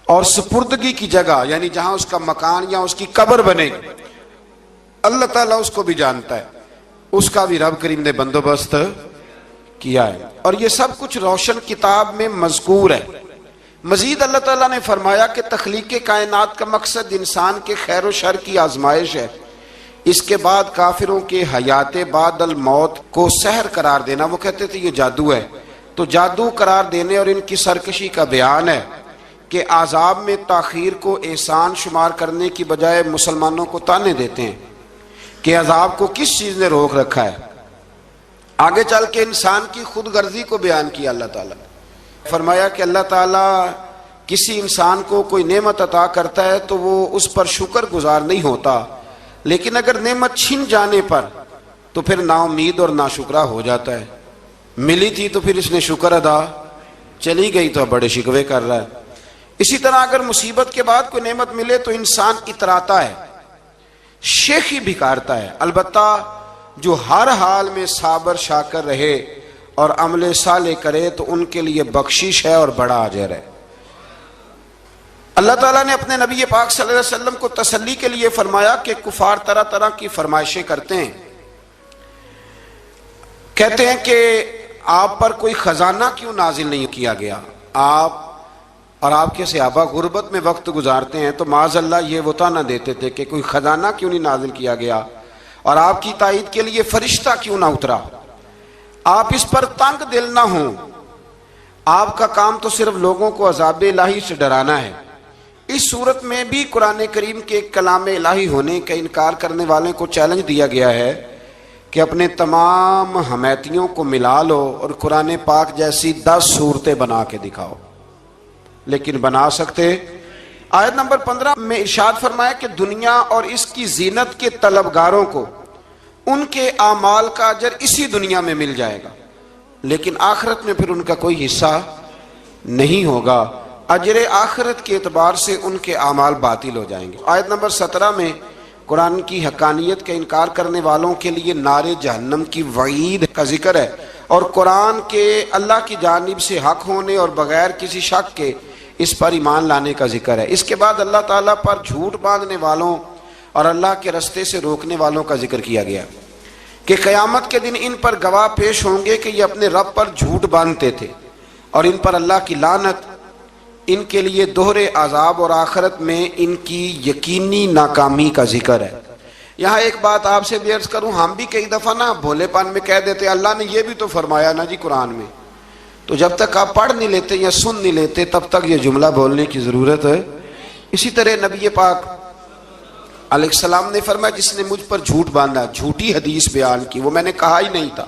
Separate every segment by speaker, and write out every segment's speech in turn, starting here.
Speaker 1: اور سپردگی کی جگہ یعنی جہاں اس کا مکان یا اس کی قبر بنے گی، اللہ تعالیٰ اس کو بھی جانتا ہے، اس کا بھی رب کریم نے بندوبست کیا ہے، اور یہ سب کچھ روشن کتاب میں مذکور ہے۔ مزید اللہ تعالیٰ نے فرمایا کہ تخلیق کائنات کا مقصد انسان کے خیر و شر کی آزمائش ہے، اس کے بعد کافروں کے حیات بعد الموت کو سحر قرار دینا۔ وہ کہتے تھے یہ جادو ہے، تو جادو قرار دینے اور ان کی سرکشی کا بیان ہے کہ عذاب میں تاخیر کو احسان شمار کرنے کی بجائے مسلمانوں کو تانے دیتے ہیں کہ عذاب کو کس چیز نے روک رکھا ہے۔ آگے چل کے انسان کی خود غرضی کو بیان کیا اللہ تعالیٰ، فرمایا کہ اللہ تعالیٰ کسی انسان کو کوئی نعمت عطا کرتا ہے تو وہ اس پر شکر گزار نہیں ہوتا، لیکن اگر نعمت چھن جانے پر تو پھر نا امید اور ناشکرا ہو جاتا ہے۔ ملی تھی تو پھر اس نے شکر ادا، چلی گئی تو بڑے شکوے کر رہا ہے۔ اسی طرح اگر مصیبت کے بعد کوئی نعمت ملے تو انسان اتراتا ہے، شیخی بھکارتا ہے، البتہ جو ہر حال میں صابر شاکر رہے اور عمل صالح کرے تو ان کے لیے بخشش ہے اور بڑا اجر ہے۔ اللہ تعالیٰ نے اپنے نبی پاک صلی اللہ علیہ وسلم کو تسلی کے لیے فرمایا کہ کفار طرح طرح کی فرمائشیں کرتے ہیں، کہتے ہیں کہ آپ پر کوئی خزانہ کیوں نازل نہیں کیا گیا، آپ اور آپ کے صحابہ غربت میں وقت گزارتے ہیں تو معاذ اللہ یہ وہ طعنہ دیتے تھے کہ کوئی خزانہ کیوں نہیں نازل کیا گیا، اور آپ کی تائید کے لیے فرشتہ کیوں نہ اترا۔ آپ اس پر تنگ دل نہ ہوں، آپ کا کام تو صرف لوگوں کو عذاب الہی سے ڈرانا ہے۔ اس صورت میں بھی قرآن کریم کے کلام الہی ہونے کا انکار کرنے والوں کو چیلنج دیا گیا ہے کہ اپنے تمام حمیتیوں کو ملا لو اور قرآن پاک جیسی 10 صورتیں بنا کے دکھاؤ، لیکن بنا سکتے؟ آیت نمبر 15 میں ارشاد فرمایا کہ دنیا اور اس کی زینت کے طلبگاروں کو ان کے اعمال کا اجر اسی دنیا میں مل جائے گا، لیکن آخرت میں پھر ان کا کوئی حصہ نہیں ہوگا، اجر آخرت کے اعتبار سے ان کے اعمال باطل ہو جائیں گے۔ آیت نمبر 17 میں قرآن کی حقانیت کا انکار کرنے والوں کے لیے نار جہنم کی وعید کا ذکر ہے، اور قرآن کے اللہ کی جانب سے حق ہونے اور بغیر کسی شک کے اس پر ایمان لانے کا ذکر ہے۔ اس کے بعد اللہ تعالیٰ پر جھوٹ باندھنے والوں اور اللہ کے رستے سے روکنے والوں کا ذکر کیا گیا کہ قیامت کے دن ان پر گواہ پیش ہوں گے کہ یہ اپنے رب پر جھوٹ باندھتے تھے، اور ان پر اللہ کی لعنت، ان کے لیے دوہرے عذاب اور آخرت میں ان کی یقینی ناکامی کا ذکر ہے۔ یہاں ایک بات آپ سے بھی عرض کروں، ہم بھی کئی دفعہ نا بھولے پن میں کہہ دیتے اللہ نے یہ بھی تو فرمایا نا جی قرآن میں، تو جب تک آپ پڑھ نہیں لیتے یا سن نہیں لیتے تب تک یہ جملہ بولنے کی ضرورت ہے۔ اسی طرح نبی پاک علیہ السلام نے فرمایا جس نے مجھ پر جھوٹ باندھا، جھوٹی حدیث بیان کی، وہ میں نے کہا ہی نہیں تھا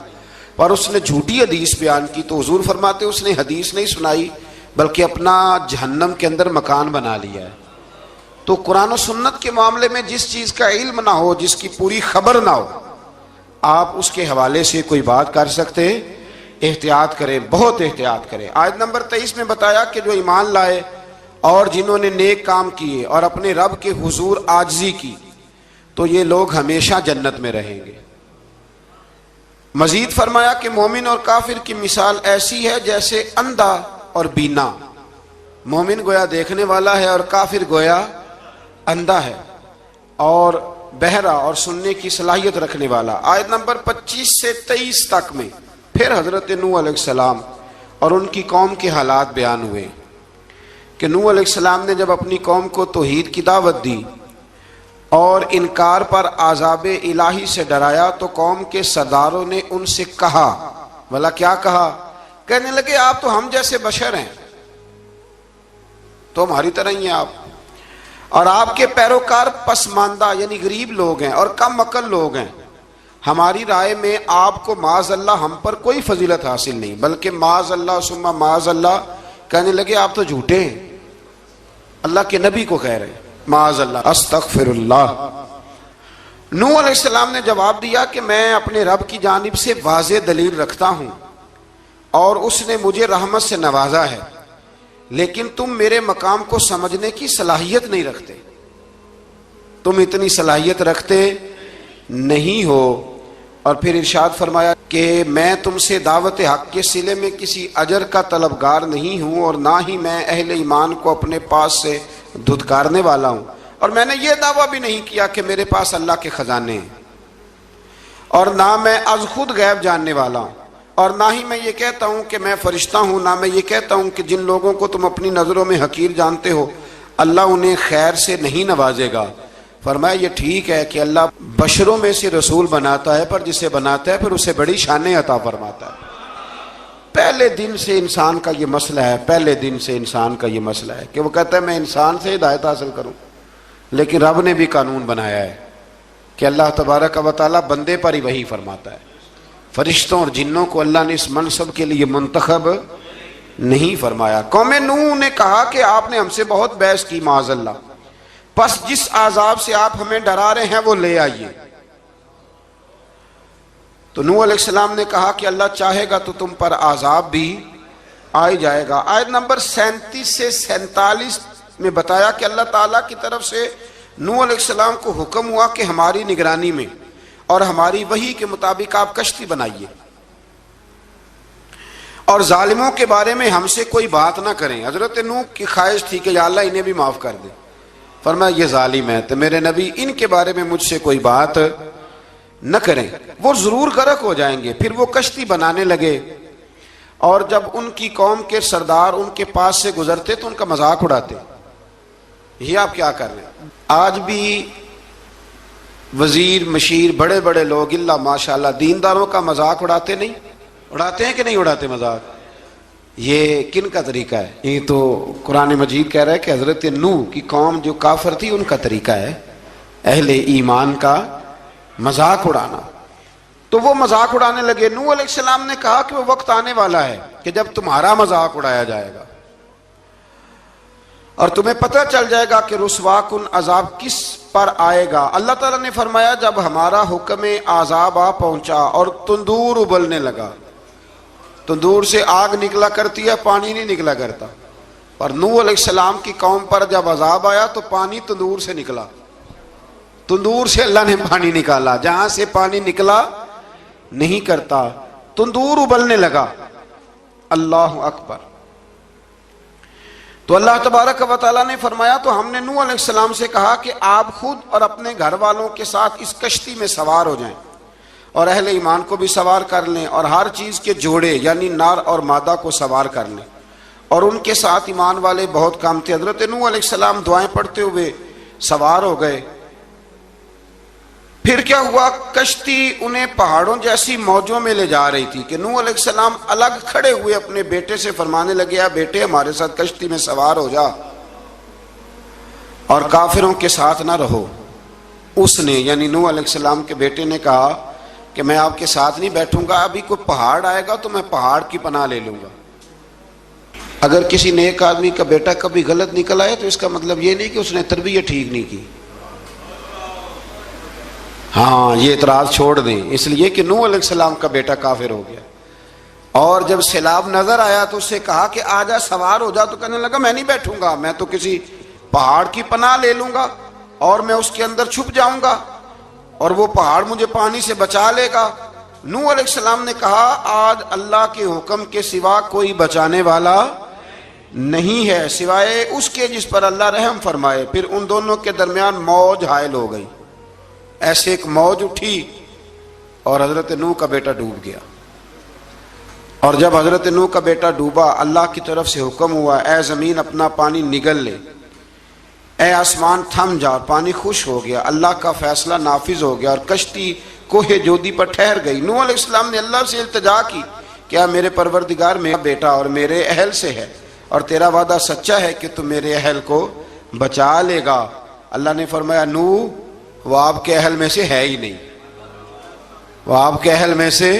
Speaker 1: پر اس نے جھوٹی حدیث بیان کی، تو حضور فرماتے اس نے حدیث نہیں سنائی بلکہ اپنا جہنم کے اندر مکان بنا لیا ہے۔ تو قرآن و سنت کے معاملے میں جس چیز کا علم نہ ہو، جس کی پوری خبر نہ ہو، آپ اس کے حوالے سے کوئی بات کر سکتے؟ احتیاط کریں، بہت احتیاط کریں۔ آیت نمبر 23 میں بتایا کہ جو ایمان لائے اور جنہوں نے نیک کام کیے اور اپنے رب کے حضور عاجزی کی تو یہ لوگ ہمیشہ جنت میں رہیں گے۔ مزید فرمایا کہ مومن اور کافر کی مثال ایسی ہے جیسے اندھا اور بینا، مومن گویا دیکھنے والا ہے اور کافر گویا اندھا ہے اور بہرا اور سننے کی صلاحیت رکھنے والا۔ آیت نمبر 25 سے 23 تک میں پھر حضرت نوح علیہ السلام اور ان کی قوم کے حالات بیان ہوئے کہ نوح علیہ السلام نے جب اپنی قوم کو توحید کی دعوت دی اور انکار پر عذاب الہی سے ڈرایا تو قوم کے سرداروں نے ان سے کہا، بھلا کیا کہا؟ کہنے لگے آپ تو ہم جیسے بشر ہیں، تو ہماری طرح ہی ہیں آپ، اور آپ کے پیروکار پسماندہ یعنی غریب لوگ ہیں اور کم عقل لوگ ہیں، ہماری رائے میں آپ کو معاذ اللہ ہم پر کوئی فضیلت حاصل نہیں، بلکہ معاذ اللہ ثم معاذ اللہ۔ کہنے لگے آپ تو جھوٹے ہیں، اللہ کے نبی کو کہہ رہے ہیں معاذ اللہ، استغفر اللہ۔ نوح علیہ السلام نے جواب دیا کہ میں اپنے رب کی جانب سے واضح دلیل رکھتا ہوں اور اس نے مجھے رحمت سے نوازا ہے، لیکن تم میرے مقام کو سمجھنے کی صلاحیت نہیں رکھتے، تم اتنی صلاحیت رکھتے نہیں ہو، اور پھر ارشاد فرمایا کہ میں تم سے دعوت حق کے صلے میں کسی اجر کا طلبگار نہیں ہوں، اور نہ ہی میں اہل ایمان کو اپنے پاس سے دھتکارنے والا ہوں، اور میں نے یہ دعویٰ بھی نہیں کیا کہ میرے پاس اللہ کے خزانے ہیں، اور نہ میں از خود غیب جاننے والا ہوں، اور نہ ہی میں یہ کہتا ہوں کہ میں فرشتہ ہوں، نہ میں یہ کہتا ہوں کہ جن لوگوں کو تم اپنی نظروں میں حقیر جانتے ہو اللہ انہیں خیر سے نہیں نوازے گا۔ فرمایا یہ ٹھیک ہے کہ اللہ بشروں میں سے رسول بناتا ہے، پر جسے بناتا ہے پھر اسے بڑی شانیں عطا فرماتا ہے۔ پہلے دن سے انسان کا یہ مسئلہ ہے، پہلے دن سے انسان کا یہ مسئلہ ہے کہ وہ کہتا ہے میں انسان سے ہدایت حاصل کروں، لیکن رب نے بھی قانون بنایا ہے کہ اللہ تبارک و تعالیٰ بندے پر ہی وحی فرماتا ہے، فرشتوں اور جنوں کو اللہ نے اس منصب کے لیے منتخب نہیں فرمایا۔ قوم نوح نے کہا کہ آپ نے ہم سے بہت بحث کی معاذ اللہ، پس جس عذاب سے آپ ہمیں ڈرا رہے ہیں وہ لے آئیے۔ تو نوح علیہ السلام نے کہا کہ اللہ چاہے گا تو تم پر عذاب بھی آ جائے گا۔ آیت نمبر 37 سے 47 میں بتایا کہ اللہ تعالیٰ کی طرف سے نوح علیہ السلام کو حکم ہوا کہ ہماری نگرانی میں اور ہماری وحی کے مطابق آپ کشتی بنائیے، اور ظالموں کے بارے میں ہم سے کوئی بات نہ کریں۔ حضرت نوح کی خواہش تھی کہ یا اللہ انہیں بھی معاف کر دے، فرمایا یہ ظالم ہے تو میرے نبی ان کے بارے میں مجھ سے کوئی بات نہ کریں، وہ ضرور غرق ہو جائیں گے۔ پھر وہ کشتی بنانے لگے، اور جب ان کی قوم کے سردار ان کے پاس سے گزرتے تو ان کا مذاق اڑاتے۔ یہ آپ کیا کر رہے ہیں؟ آج بھی وزیر مشیر بڑے بڑے لوگ اللہ ماشاءاللہ دینداروں کا مذاق اڑاتے نہیں؟ اڑاتے ہیں کہ نہیں اڑاتے مذاق؟ یہ کن کا طریقہ ہے؟ یہ تو قرآن مجید کہہ رہا ہے کہ حضرت نوح کی قوم جو کافر تھی ان کا طریقہ ہے اہل ایمان کا مذاق اڑانا۔ تو وہ مذاق اڑانے لگے۔ نوح علیہ السلام نے کہا کہ وہ وقت آنے والا ہے کہ جب تمہارا مذاق اڑایا جائے گا، اور تمہیں پتہ چل جائے گا کہ رسوا کن عذاب کس پر آئے گا۔ اللہ تعالیٰ نے فرمایا جب ہمارا حکم عذاب آ پہنچا اور تندور ابلنے لگا، تندور سے آگ نکلا کرتی ہے، پانی نہیں نکلا کرتا، پر نوح علیہ السلام کی قوم پر جب عذاب آیا تو پانی تندور سے نکلا، تندور سے اللہ نے پانی نکالا، جہاں سے پانی نکلا نہیں کرتا، تندور ابلنے لگا۔ اللہ اکبر۔ تو اللہ تبارک و تعالیٰ نے فرمایا تو ہم نے نوح علیہ السلام سے کہا کہ آپ خود اور اپنے گھر والوں کے ساتھ اس کشتی میں سوار ہو جائیں، اور اہل ایمان کو بھی سوار کر لیں، اور ہر چیز کے جوڑے یعنی نر اور مادہ کو سوار کر لیں، اور ان کے ساتھ ایمان والے بہت کام تھے۔ حضرت نوح علیہ السلام دعائیں پڑھتے ہوئے سوار ہو گئے۔ پھر کیا ہوا؟ کشتی انہیں پہاڑوں جیسی موجوں میں لے جا رہی تھی کہ نوح علیہ السلام الگ کھڑے ہوئے اپنے بیٹے سے فرمانے لگے اے بیٹے ہمارے ساتھ کشتی میں سوار ہو جا اور کافروں کے ساتھ نہ رہو۔ اس نے یعنی نوح علیہ السلام کے بیٹے نے کہا کہ میں آپ کے ساتھ نہیں بیٹھوں گا، ابھی کوئی پہاڑ آئے گا تو میں پہاڑ کی پناہ لے لوں گا۔ اگر کسی نیک آدمی کا بیٹا کبھی غلط نکل آئے تو اس کا مطلب یہ نہیں کہ اس نے تربیت ٹھیک نہیں کی، ہاں یہ اعتراض چھوڑ دیں، اس لیے کہ نوح علیہ السلام کا بیٹا کافر ہو گیا، اور جب سیلاب نظر آیا تو اس سے کہا کہ آجا سوار ہو جا، تو کہنے لگا میں نہیں بیٹھوں گا، میں تو کسی پہاڑ کی پناہ لے لوں گا اور میں اس کے اندر چھپ جاؤں گا اور وہ پہاڑ مجھے پانی سے بچا لے گا۔ نوح علیہ السلام نے کہا آج اللہ کے حکم کے سوا کوئی بچانے والا نہیں ہے سوائے اس کے جس پر اللہ رحم فرمائے۔ پھر ان دونوں کے درمیان موج حائل ہو گئی، ایسے ایک موج اٹھی اور حضرت نوح کا بیٹا ڈوب گیا۔ اور جب حضرت نوح کا بیٹا ڈوبا اللہ کی طرف سے حکم ہوا اے زمین اپنا پانی نگل لے، اے آسمان تھم جا، پانی خوش ہو گیا، اللہ کا فیصلہ نافذ ہو گیا اور کشتی کوہ جودی پر ٹھہر گئی۔ نوح علیہ السلام نے اللہ سے التجا کی کیا میرے پروردگار میرا بیٹا اور میرے اہل سے ہے اور تیرا وعدہ سچا ہے کہ تم میرے اہل کو بچا لے گا۔ اللہ نے فرمایا نوح وہ آپ کے اہل میں سے ہے ہی نہیں، وہ آپ کے اہل میں سے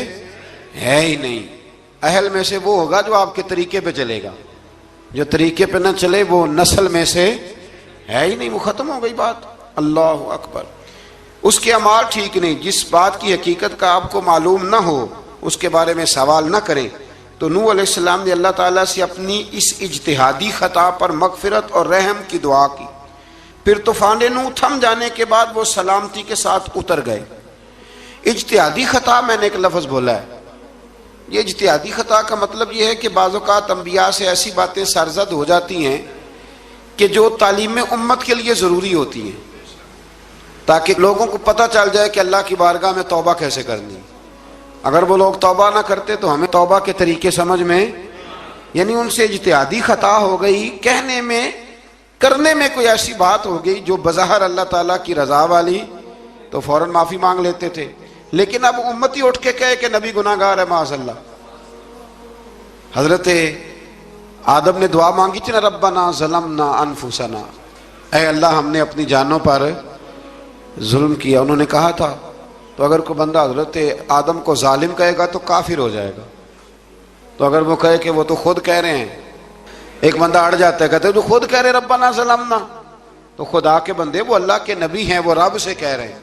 Speaker 1: ہے ہی نہیں۔ اہل میں سے وہ ہوگا جو آپ کے طریقے پہ چلے گا، جو طریقے پہ نہ چلے وہ نسل میں سے ہے ہی نہیں، وہ ختم ہو گئی بات۔ اللہ اکبر۔ اس کے اعمال ٹھیک نہیں، جس بات کی حقیقت کا آپ کو معلوم نہ ہو اس کے بارے میں سوال نہ کریں۔ تو نوح علیہ السلام نے اللہ تعالیٰ سے اپنی اس اجتہادی خطا پر مغفرت اور رحم کی دعا کی۔ پھر طوفان نوح تھم جانے کے بعد وہ سلامتی کے ساتھ اتر گئے۔ اجتہادی خطا میں نے ایک لفظ بولا ہے، یہ اجتہادی خطا کا مطلب یہ ہے کہ بعض اوقات انبیاء سے ایسی باتیں سرزد ہو جاتی ہیں کہ جو تعلیم امت کے لیے ضروری ہوتی ہیں، تاکہ لوگوں کو پتہ چل جائے کہ اللہ کی بارگاہ میں توبہ کیسے کرنی۔ اگر وہ لوگ توبہ نہ کرتے تو ہمیں توبہ کے طریقے سمجھ میں، یعنی ان سے اجتہادی خطا ہو گئی، کہنے میں کرنے میں کوئی ایسی بات ہو گئی جو بظاہر اللہ تعالیٰ کی رضا والی، تو فوراً معافی مانگ لیتے تھے۔ لیکن اب امتی اٹھ کے کہے کہ نبی گناہ گار ہے معاذ اللہ۔ حضرت آدم نے دعا مانگی تھی نا، ربنا ظلمنا انفسنا، اے اللہ ہم نے اپنی جانوں پر ظلم کیا، انہوں نے کہا تھا۔ تو اگر کوئی بندہ حضرت آدم کو ظالم کہے گا تو کافر ہو جائے گا، تو اگر وہ کہے کہ وہ تو خود کہہ رہے ہیں، ایک بندہ اڑ جاتا ہے کہتے ہیں تو خود کہہ رہے ربنا ظلمنا، تو خدا کے بندے وہ اللہ کے نبی ہیں، وہ رب سے کہہ رہے ہیں،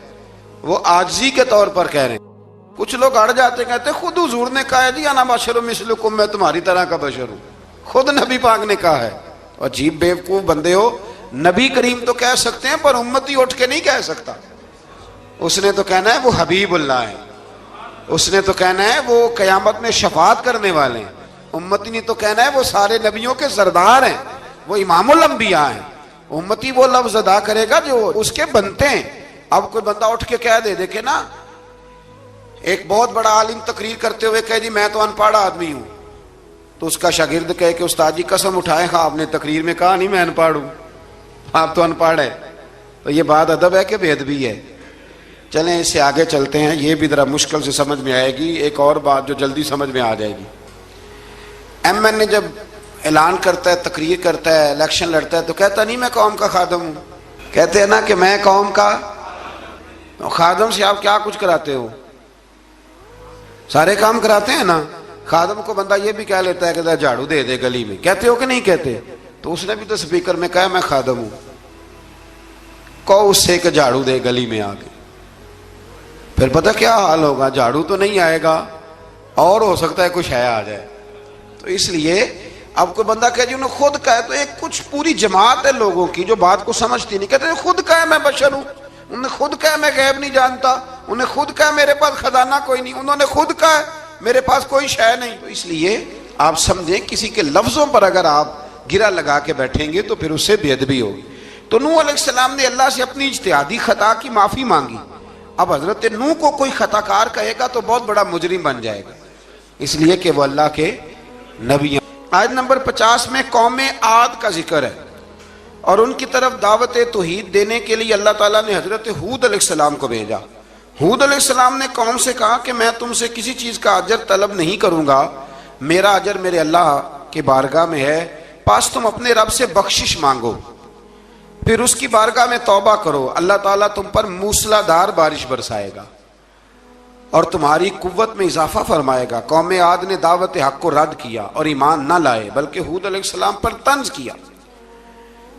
Speaker 1: وہ عاجزی کے طور پر کہہ رہے ہیں۔ کچھ لوگ اڑ جاتے کہتے ہیں خود حضور نے کہا ہے جی انا بشر مثلکم، میں تمہاری طرح کا بشر ہوں، خود نبی پاک نے کہا ہے۔ عجیب بیوقوف بندے ہو، نبی کریم تو کہہ سکتے ہیں پر امتی اٹھ کے نہیں کہہ سکتا۔ اس نے تو کہنا ہے وہ حبیب اللہ ہے، اس نے تو کہنا ہے وہ قیامت میں شفاعت کرنے والے ہیں، امتی نے تو کہنا ہے وہ سارے نبیوں کے سردار ہیں، وہ امام الانبیاء ہیں۔ امتی وہ لفظ ادا کرے گا جو اس کے بنتے ہیں۔ اب کوئی بندہ اٹھ کے کہہ دے دیکھے نا، ایک بہت بڑا عالم تقریر کرتے ہوئے کہے جی میں تو ان پڑھ آدمی ہوں، تو اس کا شاگرد کہے کہ استاد جی قسم اٹھائے ہاں آپ نے تقریر میں کہا نہیں میں ان پڑھ ہوں، آپ تو ان پڑھ ہے، تو یہ بات ادب ہے کہ بے ادبی ہے؟ چلیں اس سے آگے چلتے ہیں، یہ بھی ذرا مشکل سے سمجھ میں آئے گی۔ ایک اور بات جو جلدی سمجھ میں آ جائے گی، ایم این اے جب اعلان کرتا ہے، تقریر کرتا ہے، الیکشن لڑتا ہے تو کہتا نہیں میں قوم کا خادم ہوں، کہتے ہیں نا کہ میں قوم کا خادم سے آپ کیا کچھ کراتے ہو؟ سارے کام کراتے ہیں نا۔ خادم کو بندہ یہ بھی کہہ لیتا ہے کہ جھاڑو دے دے گلی میں، کہتے ہو کہ نہیں کہتے؟ تو اس نے بھی تو سپیکر میں کہا میں خادم ہوں، کہو اس سے کہ جھاڑو دے گلی میں آگے، پھر پتہ کیا حال ہوگا؟ جھاڑو تو نہیں آئے گا اور ہو سکتا ہے کچھ ہے آ جائے۔ تو اس لیے اب کوئی بندہ کہے جی انہوں نے خود کہا ہے، تو ایک کچھ پوری جماعت ہے لوگوں کی جو بات کو سمجھتی نہیں، کہتے ہیں خود کہا ہے میں بشر ہوں، انہوں نے خود کہا میں غیب نہیں جانتا، انہوں نے خود کہا میرے پاس خزانہ کوئی نہیں، انہوں نے خود کہا میرے پاس کوئی شے نہیں۔ تو اس لیے آپ سمجھیں کسی کے لفظوں پر اگر آپ گرا لگا کے بیٹھیں گے تو پھر اس سے بے ادبی ہوگی۔ تو نوح علیہ السلام نے اللہ سے اپنی اجتہادی خطا کی معافی مانگی۔ اب حضرت نوح کو کوئی خطا کار کہے گا تو بہت بڑا مجرم بن جائے گا، اس لیے کہ وہ اللہ کے نبی ہیں۔ آیت نمبر 50 میں قوم عاد کا ذکر ہے، اور ان کی طرف دعوت توحید دینے کے لیے اللہ تعالیٰ نے حضرت ہود علیہ السلام کو بھیجا۔ ہود علیہ السلام نے قوم سے کہا کہ میں تم سے کسی چیز کا اجر طلب نہیں کروں گا، میرا اجر میرے اللہ کی بارگاہ میں ہے، پاس تم اپنے رب سے بخشش مانگو، پھر اس کی بارگاہ میں توبہ کرو، اللہ تعالیٰ تم پر موسلا دار بارش برسائے گا اور تمہاری قوت میں اضافہ فرمائے گا۔ قوم عاد نے دعوت حق کو رد کیا اور ایمان نہ لائے، بلکہ ہود علیہ السلام پر طنز کیا۔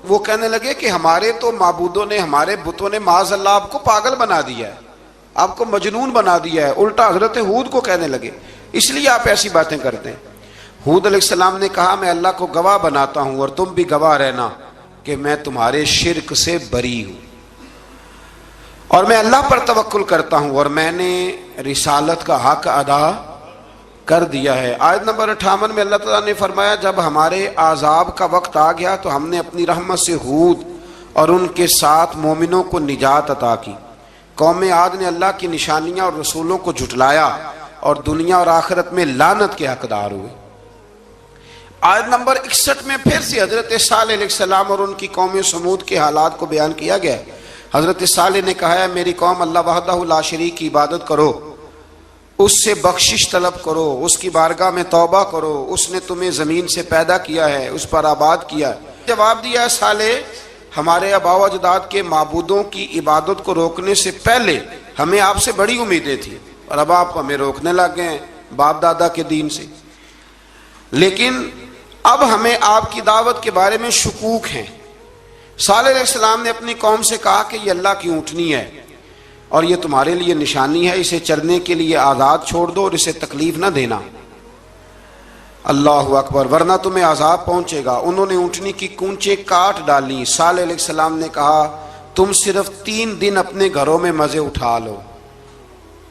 Speaker 1: وہ کہنے لگے کہ ہمارے تو معبودوں نے، ہمارے بتوں نے معاذ اللہ آپ کو پاگل بنا دیا ہے، آپ کو مجنون بنا دیا ہے، الٹا حضرت ہود کو کہنے لگے اس لیے آپ ایسی باتیں کرتے ہیں۔ ہود علیہ السلام نے کہا میں اللہ کو گواہ بناتا ہوں اور تم بھی گواہ رہنا کہ میں تمہارے شرک سے بری ہوں، اور میں اللہ پر توکل کرتا ہوں، اور میں نے رسالت کا حق ادا کر دیا ہے۔ آیت نمبر 58 میں اللہ تعالیٰ نے فرمایا جب ہمارے عذاب کا وقت آ گیا تو ہم نے اپنی رحمت سے ہود اور ان کے ساتھ مومنوں کو نجات عطا کی۔ قوم عاد نے اللہ کی نشانیاں اور رسولوں کو جھٹلایا اور دنیا اور آخرت میں لعنت کے حقدار ہوئے۔ آیت نمبر 61 میں پھر سے حضرت صالح علیہ السلام اور ان کی قوم سمود کے حالات کو بیان کیا گیا ہے۔ حضرت صالح نے کہا ہے میری قوم اللہ وحدہ لا شریک کی عبادت کرو، اس سے بخشش طلب کرو، اس کی بارگاہ میں توبہ کرو، اس نے تمہیں زمین سے پیدا کیا ہے، اس پر آباد کیا ہے۔ جواب دیا ہے صالح ہمارے آباء و اجداد کے معبودوں کی عبادت کو روکنے سے پہلے ہمیں آپ سے بڑی امیدیں تھیں، اور اب آپ ہمیں روکنے لگ گئے ہیں باپ دادا کے دین سے، لیکن اب ہمیں آپ کی دعوت کے بارے میں شکوک ہیں۔ صالح علیہ السلام نے اپنی قوم سے کہا کہ یہ اللہ کی اونٹنی ہے اور یہ تمہارے لیے نشانی ہے، اسے چرنے کے لیے آزاد چھوڑ دو اور اسے تکلیف نہ دینا، اللہ اکبر، ورنہ تمہیں عذاب پہنچے گا۔ انہوں نے اونٹنی کی کونچیں کاٹ ڈالی۔ صالح علیہ السلام نے کہا تم صرف 3 دن اپنے گھروں میں مزے اٹھا لو،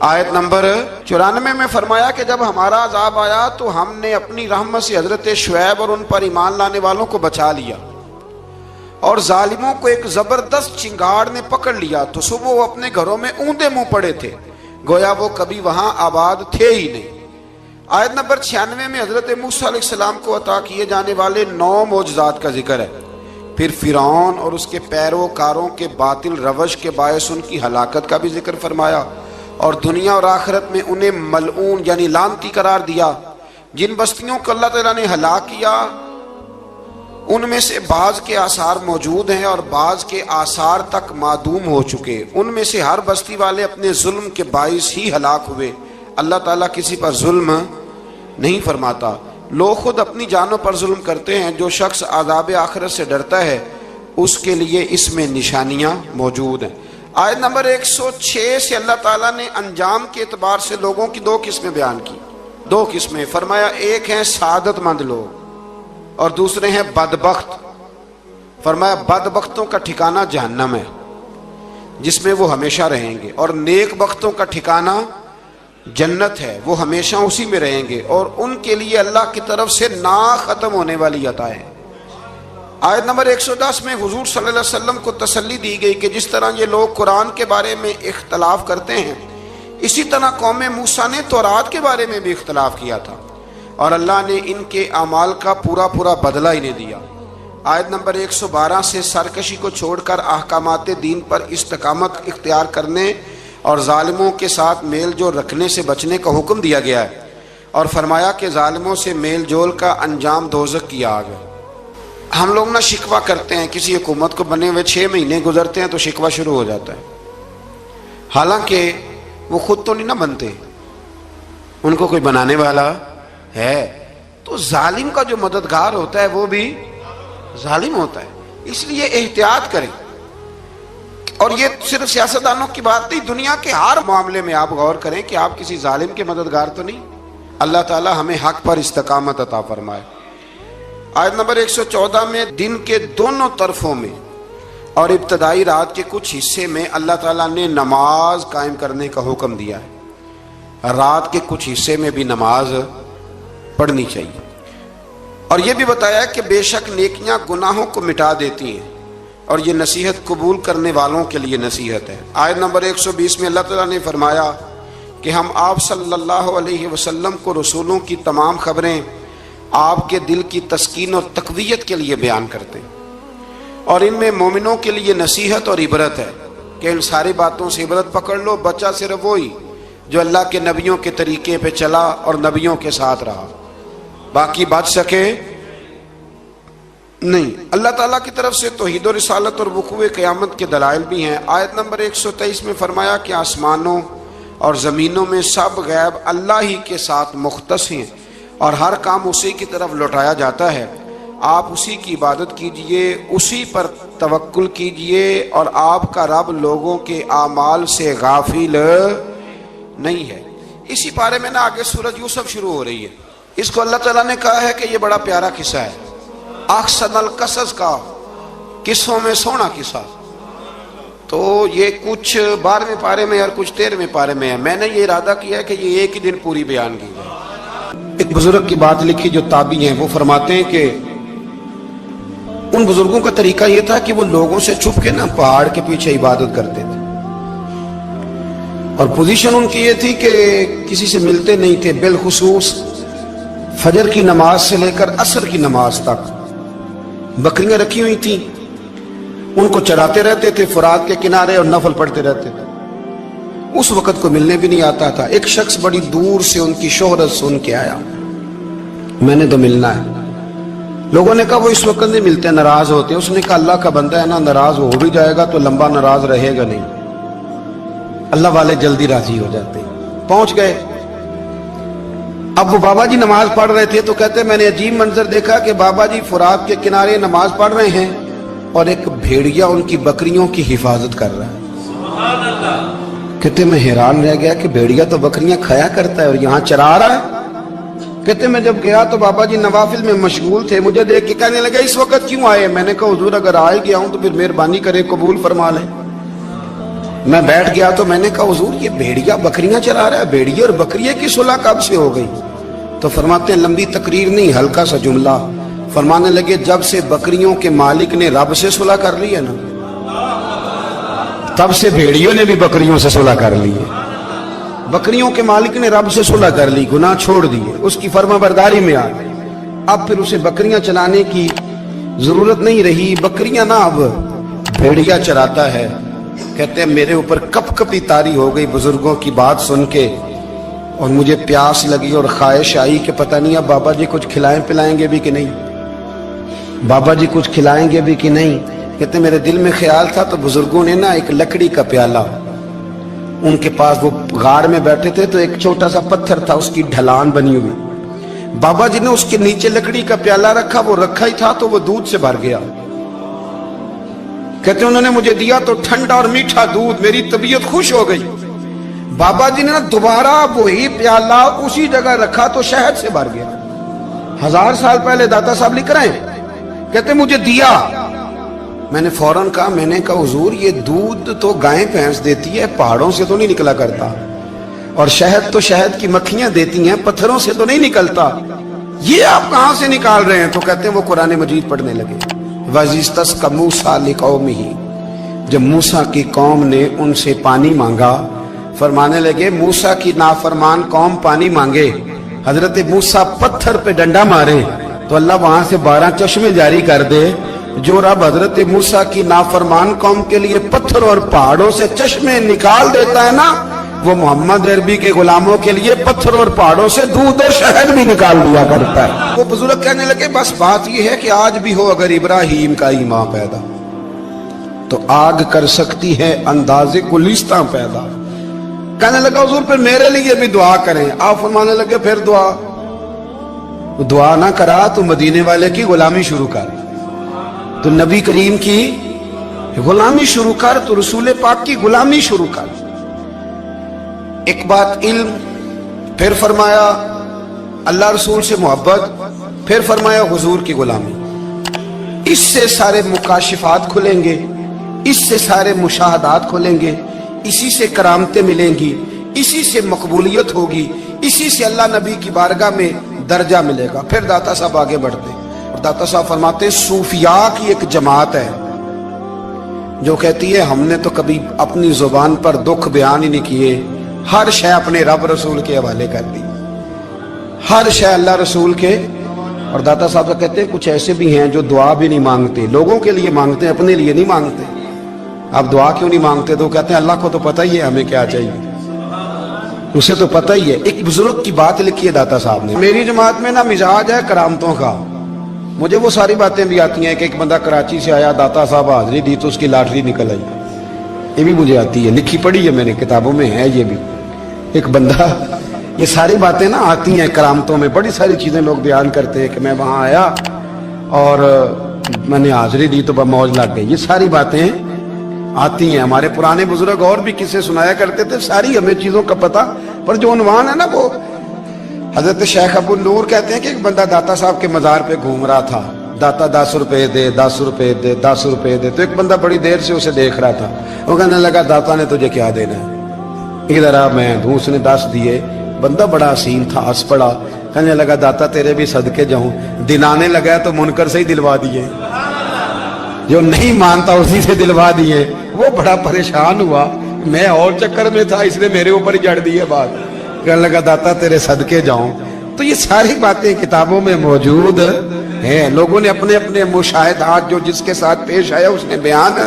Speaker 1: آیت نمبر 94 میں فرمایا کہ جب ہمارا عذاب آیا تو ہم نے اپنی رحمت سے حضرت شعیب اور ان پر ایمان لانے والوں کو بچا لیا، اور ظالموں کو ایک زبردست چنگاڑ نے پکڑ لیا تو صبح وہ اپنے گھروں میں اوندے منہ پڑے تھے، گویا وہ کبھی وہاں آباد تھے ہی نہیں۔ آیت نمبر 96 میں حضرت موسیٰ علیہ السلام کو عطا کیے جانے والے 9 معجزات کا ذکر ہے۔ پھر فرعون اور اس کے پیروکاروں کے باطل روش کے باعث ان کی ہلاکت کا بھی ذکر فرمایا، اور دنیا اور آخرت میں انہیں ملعون یعنی لعنتی قرار دیا۔ جن بستیوں کو اللہ تعالیٰ نے ہلاک کیا ان میں سے بعض کے آثار موجود ہیں اور بعض کے آثار تک معدوم ہو چکے۔ ان میں سے ہر بستی والے اپنے ظلم کے باعث ہی ہلاک ہوئے۔ اللہ تعالیٰ کسی پر ظلم نہیں فرماتا، لوگ خود اپنی جانوں پر ظلم کرتے ہیں۔ جو شخص عذاب آخرت سے ڈرتا ہے اس کے لیے اس میں نشانیاں موجود ہیں۔ آیت نمبر 106 سے اللہ تعالیٰ نے انجام کے اعتبار سے لوگوں کی 2 قسمیں بیان کی۔ 2 قسمیں فرمایا، ایک ہیں سعادت مند لوگ اور دوسرے ہیں بدبخت۔ فرمایا بدبختوں کا ٹھکانہ جہنم ہے جس میں وہ ہمیشہ رہیں گے، اور نیک بختوں کا ٹھکانہ جنت ہے، وہ ہمیشہ اسی میں رہیں گے، اور ان کے لیے اللہ کی طرف سے نا ختم ہونے والی عطائیں ہیں۔ آیت نمبر 110 میں حضور صلی اللہ علیہ وسلم کو تسلی دی گئی کہ جس طرح یہ لوگ قرآن کے بارے میں اختلاف کرتے ہیں، اسی طرح قوم موسیٰ نے تورات کے بارے میں بھی اختلاف کیا تھا، اور اللہ نے ان کے اعمال کا پورا بدلہ انہیں دیا۔ آیت نمبر 112 سے سرکشی کو چھوڑ کر احکامات دین پر استقامت اختیار کرنے اور ظالموں کے ساتھ میل جول رکھنے سے بچنے کا حکم دیا گیا ہے، اور فرمایا کہ ظالموں سے میل جول کا انجام دوزخ کی آگ ہے۔ ہم لوگ نہ شکوہ کرتے ہیں، کسی حکومت کو بنے ہوئے 6 مہینے گزرتے ہیں تو شکوہ شروع ہو جاتا ہے، حالانکہ وہ خود تو نہیں نہ بنتے، ان کو کوئی بنانے والا ہے۔ تو ظالم کا جو مددگار ہوتا ہے وہ بھی ظالم ہوتا ہے، اس لیے احتیاط کریں۔ اور یہ صرف سیاستدانوں کی بات نہیں، دنیا کے ہر معاملے میں آپ غور کریں کہ آپ کسی ظالم کے مددگار تو نہیں۔ اللہ تعالی ہمیں حق پر استقامت عطا فرمائے۔ آیت نمبر 114 میں دن کے دونوں طرفوں میں اور ابتدائی رات کے کچھ حصے میں اللہ تعالیٰ نے نماز قائم کرنے کا حکم دیا ہے۔ رات کے کچھ حصے میں بھی نماز پڑھنی چاہیے، اور یہ بھی بتایا کہ بے شک نیکیاں گناہوں کو مٹا دیتی ہیں، اور یہ نصیحت قبول کرنے والوں کے لیے نصیحت ہے۔ آیت نمبر 120 میں اللہ تعالیٰ نے فرمایا کہ ہم آپ صلی اللہ علیہ وسلم کو رسولوں کی تمام خبریں آپ کے دل کی تسکین اور تقویت کے لیے بیان کرتے ہیں، اور ان میں مومنوں کے لیے نصیحت اور عبرت ہے کہ ان ساری باتوں سے عبرت پکڑ لو۔ بچہ صرف وہی جو اللہ کے نبیوں کے طریقے پہ چلا اور نبیوں کے ساتھ رہا، باقی بچ سکے نہیں۔ اللہ تعالیٰ کی طرف سے توحید و رسالت اور وقوع قیامت کے دلائل بھی ہیں۔ آیت نمبر 123 میں فرمایا کہ آسمانوں اور زمینوں میں سب غیب اللہ ہی کے ساتھ مختص ہیں، اور ہر کام اسی کی طرف لوٹایا جاتا ہے۔ آپ اسی کی عبادت کیجئے، اسی پر توکل کیجئے، اور آپ کا رب لوگوں کے اعمال سے غافل نہیں ہے۔ اسی بارے میں نا آگے سورۃ یوسف شروع ہو رہی ہے۔ اس کو اللہ تعالیٰ نے کہا ہے کہ یہ بڑا پیارا قصہ ہے، احسن القصص کا، قصوں میں سونا قصہ۔ تو یہ کچھ 12ویں پارے میں اور کچھ 13ویں پارے میں ہے۔ میں نے یہ ارادہ کیا ہے کہ یہ ایک ہی دن پوری بیان کی جائے۔ ایک بزرگ کی بات لکھی جو تابعی ہیں، وہ فرماتے ہیں کہ ان بزرگوں کا طریقہ یہ تھا کہ وہ لوگوں سے چھپ کے نا پہاڑ کے پیچھے عبادت کرتے تھے، اور پوزیشن ان کی یہ تھی کہ کسی سے ملتے نہیں تھے، بالخصوص فجر کی نماز سے لے کر عصر کی نماز تک بکریاں رکھی ہوئی تھیں، ان کو چراتے رہتے تھے فرات کے کنارے اور نفل پڑھتے رہتے تھے۔ اس وقت کو ملنے بھی نہیں آتا تھا۔ ایک شخص بڑی دور سے ان کی شہرت سن کے آیا، میں نے تو ملنا ہے۔ لوگوں نے کہا وہ اس وقت نہیں ملتے، ناراض ہوتے ہیں۔ اس نے کہا اللہ کا بندہ ہے نا، ناراض ہو بھی جائے گا تو لمبا ناراض رہے گا نہیں، اللہ والے جلدی راضی ہو جاتے ہیں۔ پہنچ گئے۔ اب وہ بابا جی نماز پڑھ رہے تھے تو کہتے میں نے عجیب منظر دیکھا کہ بابا جی فرات کے کنارے نماز پڑھ رہے ہیں اور ایک بھیڑیا ان کی بکریوں کی حفاظت کر رہا ہے۔ سبحان اللہ۔ کہتے میں حیران رہ گیا کہ بھیڑیا تو بکریاں کھایا کرتا ہے اور یہاں چرا رہا ہے۔ کہتے میں جب گیا تو بابا جی نوافل میں مشغول تھے، مجھے دیکھ کے کہنے لگا اس وقت کیوں آئے؟ میں نے کہا حضور اگر آئے گیا ہوں تو پھر مہربانی کرے قبول فرما لیں۔ میں بیٹھ گیا تو میں نے کہا حضور یہ بھیڑیا بکریاں چلا رہا ہے, بھیڑیے اور بکریے کی صلح کب سے ہو گئی؟ تو فرماتے ہیں لمبی تقریر نہیں, ہلکا سا جملہ. فرمانے لگے جب سے بکریوں کے مالک نے رب سے صلح کر لی ہے نا, تب سے بھیڑیوں نے بھی بکریوں سے صلح کر لی ہے. بکریوں کے مالک نے رب سے صلح کر لی, گناہ چھوڑ دیے, اس کی فرما برداری میں آ گئے. اب پھر اسے بکریاں چلانے کی ضرورت نہیں رہی. بکریاں نہ اب بھیڑیا چراتا ہے. کہتے ہیں میرے اوپر کپ کپی طاری ہو گئی بزرگوں کی بات سن کے, اور مجھے پیاس لگی اور خواہش آئی کہ پتہ نہیں اب بابا جی کچھ کھلائیں پلائیں گے بھی کہ نہیں, بابا جی کچھ کھلائیں گے بھی کہ نہیں. کہتے ہیں میرے دل میں خیال تھا تو بزرگوں نے نا ایک لکڑی کا پیالہ, ان کے پاس وہ غار میں بیٹھے تھے تو ایک چھوٹا سا پتھر تھا, اس کی ڈھلان بنی ہوئی. بابا جی نے اس کے نیچے لکڑی کا پیالہ رکھا, وہ رکھا ہی تھا تو وہ دودھ سے بھر گیا. کہتے ہیں انہوں نے مجھے دیا تو ٹھنڈا اور میٹھا دودھ, میری طبیعت خوش ہو گئی. بابا جی نے دوبارہ وہی پیالہ اسی جگہ رکھا تو شہد سے بھر گیا. 1000 سال پہلے داتا صاحب لکھ رہے ہیں. کہتے مجھے دیا, میں نے فوراً کہا, میں نے کہا حضور یہ دودھ تو گائیں بھینس دیتی ہے, پہاڑوں سے تو نہیں نکلا کرتا, اور شہد تو شہد کی مکھیاں دیتی ہیں, پتھروں سے تو نہیں نکلتا, یہ آپ کہاں سے نکال رہے ہیں؟ تو کہتے ہیں وہ قرآن مجید پڑھنے لگے. وَإِذْ مُوسَىٰ لِقَوْمِهِ, جب موسیٰ کی قوم نے ان سے پانی مانگا, فرمانے لگے موسیٰ کی نافرمان قوم پانی مانگے, حضرت موسیٰ پتھر پہ ڈنڈا مارے تو اللہ وہاں سے 12 چشمے جاری کر دے. جو رب حضرت موسیٰ کی نافرمان قوم کے لیے پتھر اور پہاڑوں سے چشمے نکال دیتا ہے نا, وہ محمد عربی کے غلاموں کے لیے پتھر اور پہاڑوں سے دودھ اور شہد بھی نکال دیا کرتا ہے. وہ بزرگ کہنے لگے بس بات یہ ہے کہ آج بھی ہو اگر ابراہیم کا ایمان پیدا تو آگ کر سکتی ہے انداز گلستاں پیدا. کہنے لگا حضور پھر میرے لیے بھی دعا کریں. آپ فرمانے لگے پھر دعا نہ کرا تو مدینے والے کی غلامی شروع کر, تو نبی کریم کی غلامی شروع کر, تو رسول پاک کی غلامی شروع کر. ایک بات علم, پھر فرمایا اللہ رسول سے محبت, پھر فرمایا حضور کی غلامی. اس سے سارے مکاشفات کھلیں گے, اس سے سارے مشاہدات کھلیں گے, اسی سے کرامتیں ملیں گی, اسی سے مقبولیت ہوگی, اسی سے اللہ نبی کی بارگاہ میں درجہ ملے گا. پھر داتا صاحب آگے بڑھتے اور داتا صاحب فرماتے ہیں صوفیاء کی ایک جماعت ہے جو کہتی ہے ہم نے تو کبھی اپنی زبان پر دکھ بیان ہی نہیں کیے, ہر شے اپنے رب رسول کے حوالے کر دی, ہر شے اللہ رسول کے. اور داتا صاحب کہتے ہیں کچھ ایسے بھی ہیں جو دعا بھی نہیں مانگتے, لوگوں کے لیے مانگتے ہیں, اپنے لیے نہیں مانگتے. آپ دعا کیوں نہیں مانگتے؟ تو کہتے ہیں اللہ کو تو پتہ ہی ہے ہمیں کیا چاہیے, اسے تو پتہ ہی ہے. ایک بزرگ کی بات لکھی ہے داتا صاحب نے, میری جماعت میں نا مزاج ہے کرامتوں کا, مجھے وہ ساری باتیں بھی آتی ہیں کہ ایک بندہ کراچی سے آیا, داتا صاحب حاضری دی تو اس کی لاٹری نکل آئی, یہ بھی مجھے آتی ہے, لکھی پڑھی ہے میں نے, کتابوں میں ہے یہ بھی. ایک بندہ, یہ ساری باتیں نا آتی ہیں کرامتوں میں, بڑی ساری چیزیں لوگ بیان کرتے ہیں کہ میں وہاں آیا اور میں نے حاضری دی تو موج لگ گئی. یہ ساری باتیں آتی ہیں, ہمارے پرانے بزرگ اور بھی قصے سنایا کرتے تھے, ساری ہمیں چیزوں کا پتہ. پر جو عنوان ہے نا وہ حضرت شیخ ابو نور کہتے ہیں کہ ایک بندہ داتا صاحب کے مزار پہ گھوم رہا تھا, داتا 10 روپے دے, 10 روپے دے, 10 روپے دے. تو ایک بندہ بڑی دیر سے اسے دیکھ رہا تھا, وہ کہنے لگا داتا نے تجھے کیا دینا ہے, ادھر آ میں دوں. اس نے 10 دیے. بندہ بڑا حسین تھا, ہنس پڑا, کہنے لگا داتا تیرے بھی صدقے جاؤں. دلانے لگا تو منکر سے ہی دلوا دیے, جو نہیں مانتا اسی سے دلوا دیے. وہ بڑا پریشان ہوا, میں اور چکر میں تھا, اس نے میرے اوپر ہی جڑ دی ہے بات. کہنے لگا داتا تیرے صدقے جاؤں. تو یہ ساری باتیں کتابوں میں موجود ہیں, لوگوں نے اپنے اپنے مشاہدات جو جس کے ساتھ پیش آیا اس نے بیان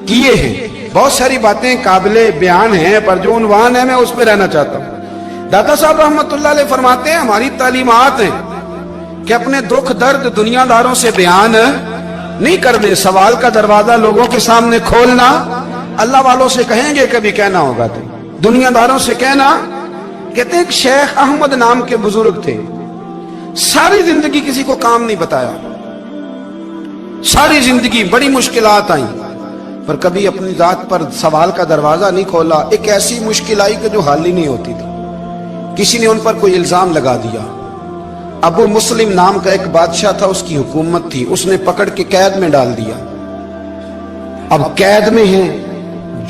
Speaker 1: کیے ہیں. بہت ساری باتیں قابل بیان ہیں, پر جو عنوان ہے میں اس پہ رہنا چاہتا ہوں. داتا صاحب رحمت اللہ علیہ فرماتے ہیں ہماری تعلیمات ہیں کہ اپنے دکھ درد دنیا داروں سے بیان نہیں کرنے, سوال کا دروازہ لوگوں کے سامنے کھولنا. اللہ والوں سے کہیں گے کبھی کہنا ہوگا تو دنیا داروں سے کہنا. کہتے ہیں کہ شیخ احمد نام کے بزرگ تھے, ساری زندگی کسی کو کام نہیں بتایا, ساری زندگی بڑی مشکلات آئیں, پر کبھی اپنی ذات پر سوال کا دروازہ نہیں کھولا. ایک ایسی مشکل آئی کہ جو حل ہی نہیں ہوتی تھی, کسی نے ان پر کوئی الزام لگا دیا. ابو مسلم نام کا ایک بادشاہ تھا, اس کی حکومت تھی, اس نے پکڑ کے قید میں ڈال دیا. اب قید میں ہیں,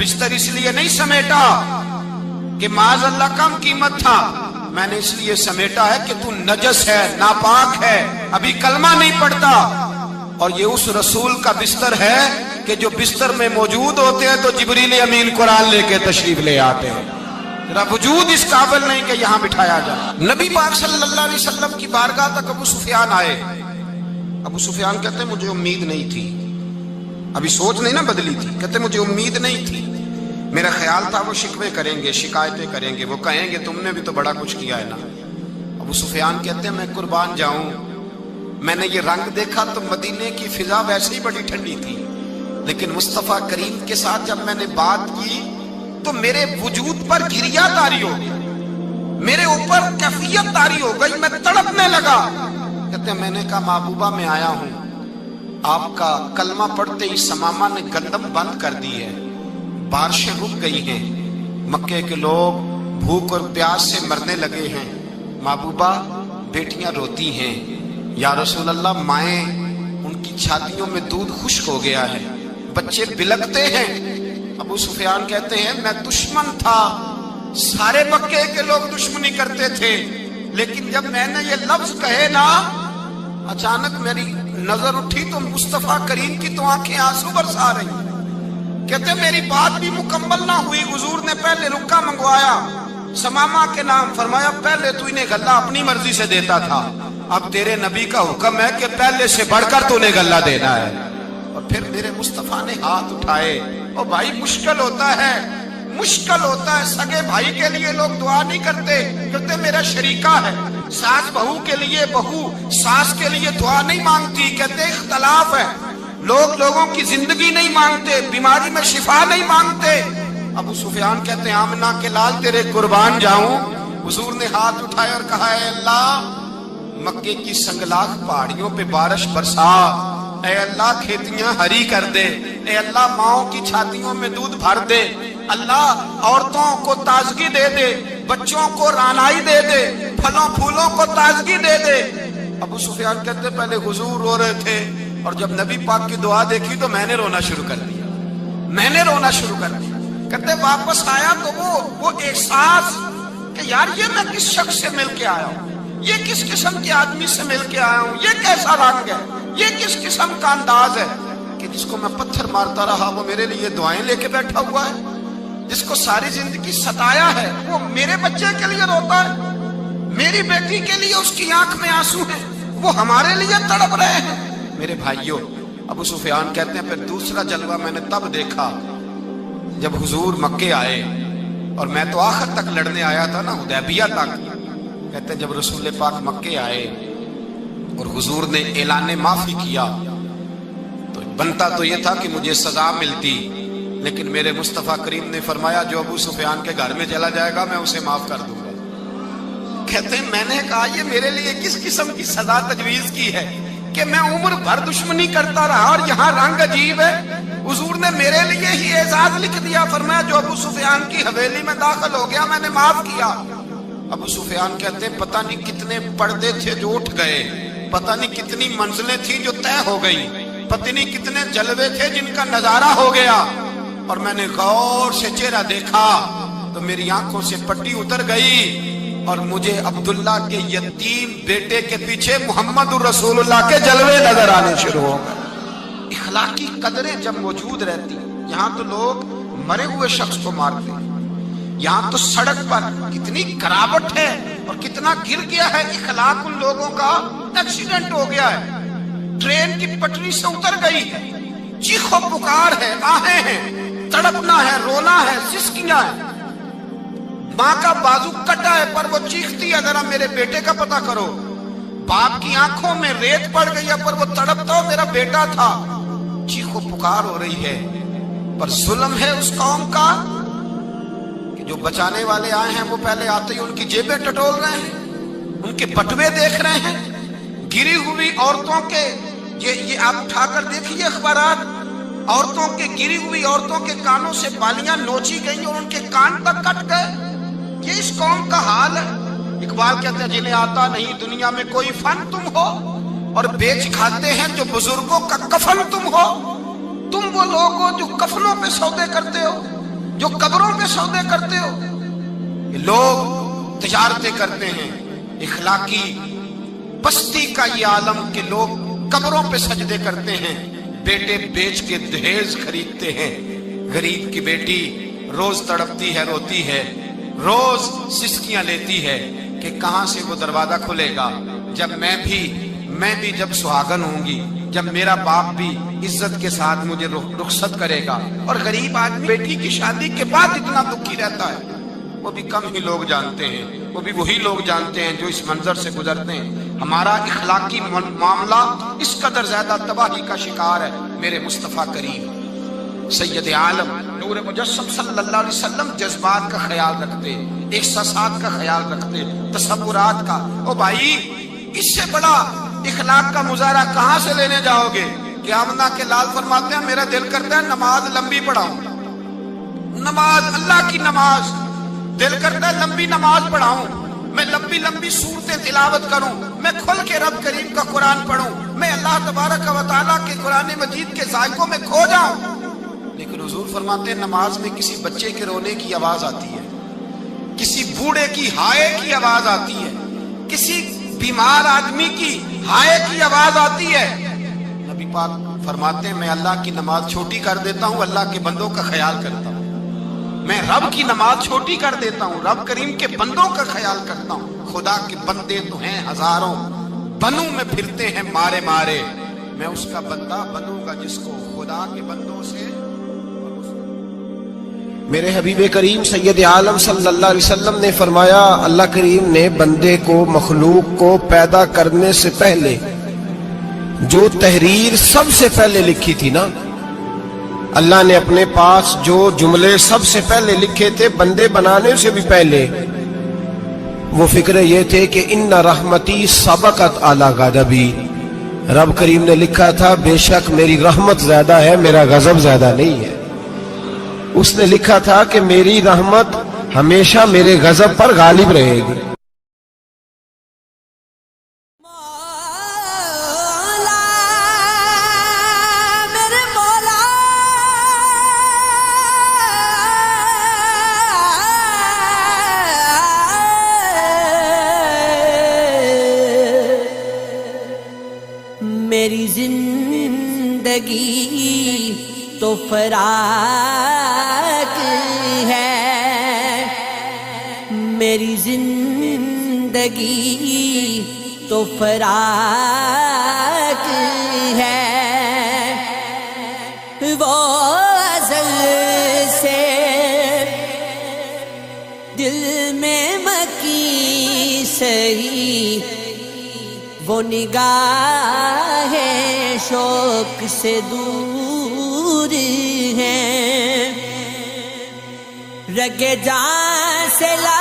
Speaker 1: بستر اس لیے نہیں سمیٹا کہ معاذ اللہ کم قیمت تھا، میں نے اس لیے سمیٹا ہے کہ تو نجس ہے، ناپاک ہے، ابھی کلمہ نہیں پڑھتا۔ اور یہ اس رسول کا بستر ہے کہ جو بستر میں موجود ہوتے ہیں تو جبریل امین قرآن لے کے تشریف لے آتے ہیں۔ ذرا وجود اس قابل نہیں کہ یہاں بٹھایا جائے۔ نبی پاک صلی اللہ علیہ وسلم کی بارگاہ تک ابو سفیان آئے۔ ابو سفیان کہتے ہیں مجھے امید نہیں تھی، ابھی سوچ نہیں نا بدلی تھی، کہتے مجھے امید نہیں تھی، میرا خیال تھا وہ شکوے کریں گے، شکایتیں کریں گے، وہ کہیں گے تم نے بھی تو بڑا کچھ کیا ہے نا۔ ابو سفیان کہتے ہیں میں قربان جاؤں، میں نے یہ رنگ دیکھا تو مدینے کی فضا ویسے ہی بڑی ٹھنڈی تھی، لیکن مصطفیٰ کریم کے ساتھ جب میں نے بات کی تو میرے وجود پر گریہ طاری ہو گئی، میرے اوپر کیفیت طاری ہو گئی، میں تڑپنے لگا۔ کہتے ہیں میں نے کہا محبوبہ میں آیا ہوں، آپ کا کلمہ پڑھتے ہی سمامہ نے گندم بند کر دی ہے، بارشیں رک گئی ہیں، مکے کے لوگ بھوک اور پیاس سے مرنے لگے ہیں، محبوبہ بیٹیاں روتی ہیں، یا رسول اللہ مائیں ان کی چھاتیوں میں دودھ خشک ہو گیا ہے، بچے بلکتے ہیں۔ ابو سفیان کہتے ہیں میں دشمن تھا، سارے مکے کے لوگ دشمنی کرتے تھے، لیکن جب میں نے یہ لفظ کہے نا اچانک میری نظر اٹھی تو مصطفیٰ کریم کی تو آنکھیں آنسو برسا رہی۔ کہتے میری بات بھی مکمل نہ ہوئی، حضور نے پہلے رکا منگوایا، سمامہ کے نام فرمایا پہلے تو انہیں غلہ اپنی مرضی سے دیتا تھا، اب تیرے نبی کا حکم ہے کہ پہلے سے بڑھ کر تو انہیں غلہ دینا ہے۔ اور پھر میرے مصطفیٰ نے ہاتھ اٹھائے۔ اور بھائی مشکل ہوتا ہے، مشکل ہوتا ہے، سگے بھائی کے لیے لوگ دعا نہیں کرتے، کہتے میرا شریکہ ہے، ساس بہو کے لیے بہو ساس کے لیے دعا نہیں مانگتی، کہتے اختلاف ہے، لوگ لوگوں کی زندگی نہیں مانگتے، بیماری میں شفا نہیں مانگتے۔ ابو سفیان کہتے ہیں آمنہ کے لال تیرے قربان جاؤں۔ حضور نے ہاتھ اٹھائے اور کہا اے اللہ مکے کی سنگلاخ پہاڑیوں پہ بارش برسا، اے اللہ کھیتیاں ہری کر دے، اے اللہ ماؤں کی چھاتیوں میں دودھ بھر دے، اللہ عورتوں کو تازگی دے دے، بچوں کو رانائی دے دے، پھلوں پھولوں کو تازگی دے دے۔ ابو سفیان کہتے پہلے حضور رو رہے تھے اور جب نبی پاک کی دعا دیکھی تو میں نے رونا شروع کر دیا، میں نے رونا شروع کر دیا۔ کہتے واپس آیا تو وہ احساس کہ یار یہ میں کس شخص سے مل کے آیا ہوں، یہ کس قسم کے آدمی سے مل کے آیا ہوں، یہ کیسا رنگ ہے، یہ کس قسم کا انداز ہے کہ جس کو میں پتھر مارتا رہا وہ میرے لیے دعائیں لے کے بیٹھا ہوا ہے، جس کو ساری زندگی ستایا ہے وہ میرے بچے کے لیے روتا ہے، میری بیٹی کے لیے اس کی آنکھ میں آنسو ہیں، وہ ہمارے لیے تڑپ رہے ہیں۔ میرے بھائیوں ابو سفیان کہتے ہیں پھر دوسرا جلوہ میں نے تب دیکھا جب حضور مکے آئے، اور میں تو آخر تک لڑنے آیا تھا نا حدیبیہ تک۔ کہتے ہیں جب رسول پاک مکے آئے اور حضور نے اعلان معافی کیا تو بنتا تو یہ تھا کہ مجھے سزا ملتی، لیکن میرے مصطفیٰ کریم نے فرمایا جو ابو سفیان کے گھر میں چلا جائے گا میں اسے معاف کر دوں گا۔ کہتے ہیں میں نے کہا یہ میرے لیے کس قسم کی سزا تجویز کی ہے کہ میں عمر بھر دشمنی کرتا رہا اور یہاں رنگ عجیب ہے۔ حضور نے میرے لیے ہی اعزاز لکھ دیا، فرمایا جو ابو سفیان کی حویلی میں داخل ہو گیا میں نے معاف کیا۔ ابو سفیان کہتے ہیں پتہ نہیں کتنے پردے تھے جو اٹھ گئے، پتہ نہیں کتنی منزلیں تھیں جو طے ہو گئی، پتہ نہیں کتنے جلوے تھے جن کا نظارہ ہو گیا، اور میں نے غور سے چہرہ دیکھا تو میری آنکھوں سے پٹی اتر گئی اور مجھے عبداللہ کے یتیم بیٹے کے پیچھے محمد الرسول اللہ کے جلوے نظر آنے شروع ہو گئے۔ اخلاقی قدریں جب موجود رہتی، یہاں تو لوگ مرے ہوئے شخص کو مارتے ہیں، یہاں تو سڑک پر کتنی گراوٹ ہے اور کتنا گر گیا ہے اخلاق ان لوگوں کا، ایکسیڈنٹ ہو گیا ہے، ٹرین کی پٹری سے اتر گئی ہے، چیخو پکار ہے، آہیں ہیں، تڑپنا ہے، رونا ہے، سسکیاں ہے، ماں کا بازو کٹا ہے پر وہ چیختی ہے ذرا میرے بیٹے کا پتہ کرو، باپ کی آنکھوں میں ریت پڑ گئی ہے پر وہ تڑپتا ہو میرا بیٹا تھا، چیخو پکار ہو رہی ہے، پر ظلم ہے اس قوم کا کہ جو بچانے والے آئے ہیں وہ پہلے آتے ہی ان کی جیبیں ٹٹول رہے ہیں، ان کے بٹوے دیکھ رہے ہیں، گری ہوئی عورتوں کے، یہ آپ اٹھا کر دیکھیے اخبارات، عورتوں کے گری ہوئی عورتوں کے کانوں سے بالیاں نوچی گئی اور ان کے کان تک کٹ گئے۔ یہ اس قوم کا حال ہے۔ اقبال کہتے ہیں جنہیں آتا نہیں دنیا میں کوئی فن تم ہو اور بیچ کھاتے ہیں جو بزرگوں کا کفن تم ہو، تم وہ لوگ ہو جو کفنوں پہ سودے کرتے ہو، جو قبروں پہ سودے کرتے ہو. لوگ تجارتیں کرتے ہیں، اخلاقی پستی کا یہ عالم کہ لوگ قبروں پہ سجدے کرتے ہیں، بیٹے بیچ کے دہیز خریدتے ہیں. غریب کی بیٹی روز تڑپتی ہے، روتی ہے، روز سسکیاں لیتی ہے کہ کہاں سے وہ دروازہ کھلے گا جب میں بھی جب سہاگن ہوں گی، جب میرا باپ بھی عزت کے ساتھ مجھے رخصت کرے گا. اور غریب آدمی بیٹی کی شادی کے بعد اتنا دکھی رہتا ہے، وہ بھی کم ہی لوگ جانتے ہیں، وہ بھی وہی لوگ جانتے ہیں جو اس منظر سے گزرتے ہیں. ہمارا اخلاقی معاملہ اس قدر زیادہ تباہی کا شکار ہے. میرے مصطفیٰ کریم سید عالم نور مجسم صلی اللہ علیہ وسلم جذبات کا خیال رکھتے، احساسات کا خیال رکھتے، تصورات کا. او بھائی، اس سے بڑا اخلاق کا مظاہرہ کہاں سے لینے جاؤ گے؟ کہ آمنہ کے لال فرماتے ہیں میرا دل کرتا ہے نماز لمبی پڑھاؤں، نماز اللہ کی نماز، دل کرتا ہے لمبی نماز پڑھاؤں، میں لمبی لمبی صورتیں تلاوت کروں، میں کھل کے رب کریم کا قرآن پڑھوں، میں اللہ تبارک و تعالیٰ کے قرآن مجید کے ذائقوں میں کھو جاؤں. لیکن حضور فرماتے ہیں نماز میں کسی بچے کے رونے کی آواز آتی ہے، کسی بوڑھے کی ہائے کی آواز آتی ہے، کسی بیمار آدمی کی ہائے کی آواز آتی ہے. نبی پاک فرماتے ہیں میں اللہ کی نماز چھوٹی کر دیتا ہوں، اللہ کے بندوں کا خیال کرتا ہوں. میں رب کی نماز چھوٹی کر دیتا ہوں، رب کریم کے بندوں کا خیال کرتا ہوں. خدا کے بندے تو ہیں ہزاروں، بنوں میں پھرتے ہیں مارے مارے، میں اس کا بندہ بنوں گا جس کو خدا کے بندوں سے.
Speaker 2: میرے حبیب کریم سید عالم صلی اللہ علیہ وسلم نے فرمایا اللہ کریم نے بندے کو، مخلوق کو پیدا کرنے سے پہلے جو تحریر سب سے پہلے لکھی تھی نا، اللہ نے اپنے پاس جو جملے سب سے پہلے لکھے تھے بندے بنانے سے بھی پہلے، وہ فکرے یہ تھے کہ ان رحمتی سبقت اعلی غضبی. رب کریم نے لکھا تھا بے شک میری رحمت زیادہ ہے، میرا غضب زیادہ نہیں ہے. اس نے لکھا تھا کہ میری رحمت ہمیشہ میرے غضب پر غالب رہے گی.
Speaker 3: میری زندگی تو فراق ہے، میری زندگی تو فراق ہے، وہ ازل سے دل میں مکی سہی، وہ نگاہ شوق سے دور ہے، رگ جان سے لا